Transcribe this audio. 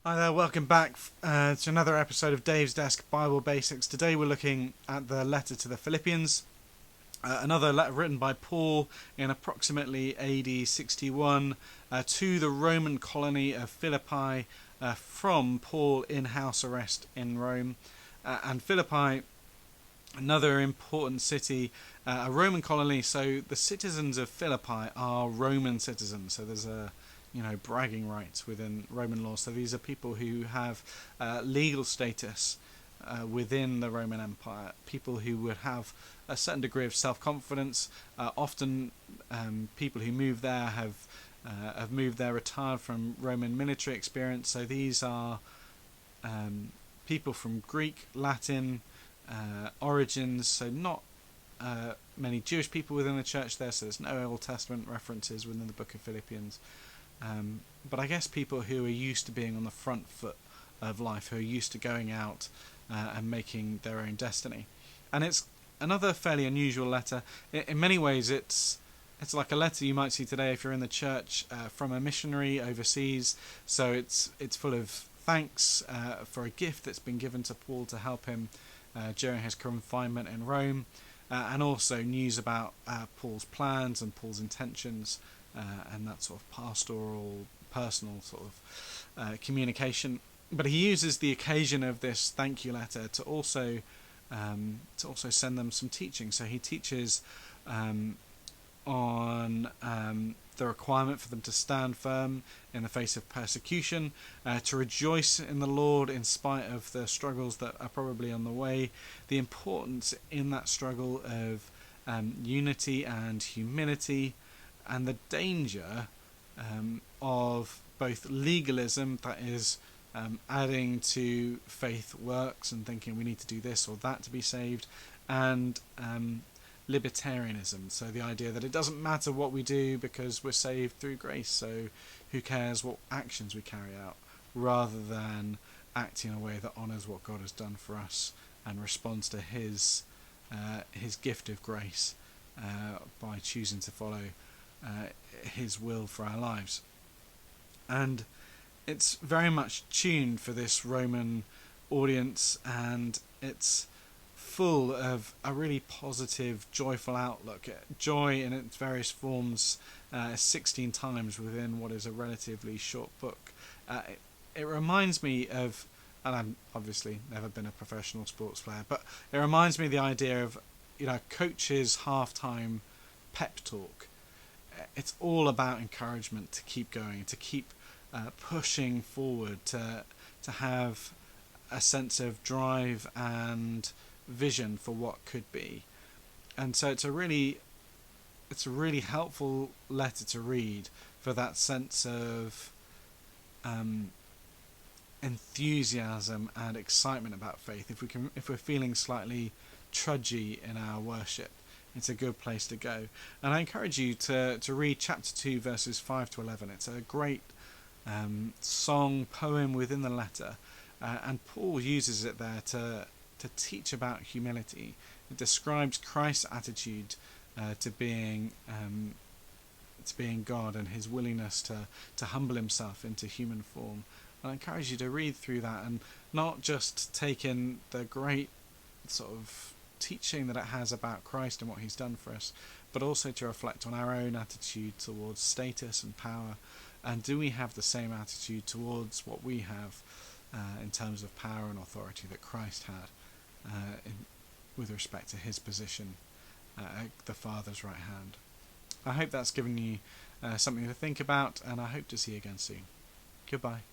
Hi there, welcome back to another episode of Dave's Desk Bible Basics. Today we're looking at the letter to the Philippians, another letter written by Paul in approximately AD 61 to the Roman colony of Philippi from Paul in house arrest in Rome. And Philippi, another important city, a Roman colony, so the citizens of Philippi are Roman citizens, so there's a bragging rights within Roman law. So these are people who have legal status within the Roman Empire, people who would have a certain degree of self-confidence. Often people who move there have moved there retired from Roman military experience. So these are people from Greek, Latin origins, so not many Jewish people within the church there, so there's no Old Testament references within the book of Philippians. But I guess people who are used to being on the front foot of life, who are used to going out and making their own destiny. And it's another fairly unusual letter. In many ways, it's like a letter you might see today if you're in the church from a missionary overseas. So it's full of thanks for a gift that's been given to Paul to help him during his confinement in Rome, and also news about Paul's plans and Paul's intentions. And that sort of pastoral, personal sort of communication. But he uses the occasion of this thank you letter to also send them some teaching. So he teaches on the requirement for them to stand firm in the face of persecution, to rejoice in the Lord in spite of the struggles that are probably on the way, the importance in that struggle of unity and humility, and the danger of both legalism, that is adding to faith works and thinking we need to do this or that to be saved, and libertarianism, so the idea that it doesn't matter what we do because we're saved through grace, so who cares what actions we carry out, rather than acting in a way that honours what God has done for us and responds to his gift of grace by choosing to follow his will for our lives. And it's very much tuned for this Roman audience, and it's full of a really positive, joyful outlook. Joy in its various forms 16 times within what is a relatively short book. It reminds me of, and I've obviously never been a professional sports player, but it reminds me of the idea of coach's halftime pep talk. It's all about encouragement to keep going, to keep pushing forward, to have a sense of drive and vision for what could be. And so it's a really helpful letter to read for that sense of enthusiasm and excitement about faith. If we're feeling slightly trudgy in our worship, it's a good place to go. And I encourage you to read chapter 2 verses 5 to 11. It's a great song, poem within the letter, and Paul uses it there to teach about humility. It describes Christ's attitude to being God, and his willingness to humble himself into human form. And I encourage you to read through that and not just take in the great sort of teaching that it has about Christ and what he's done for us, but also to reflect on our own attitude towards status and power, and do we have the same attitude towards what we have in terms of power and authority that Christ had with respect to his position at the Father's right hand. I hope that's given you something to think about, and I hope to see you again soon. Goodbye.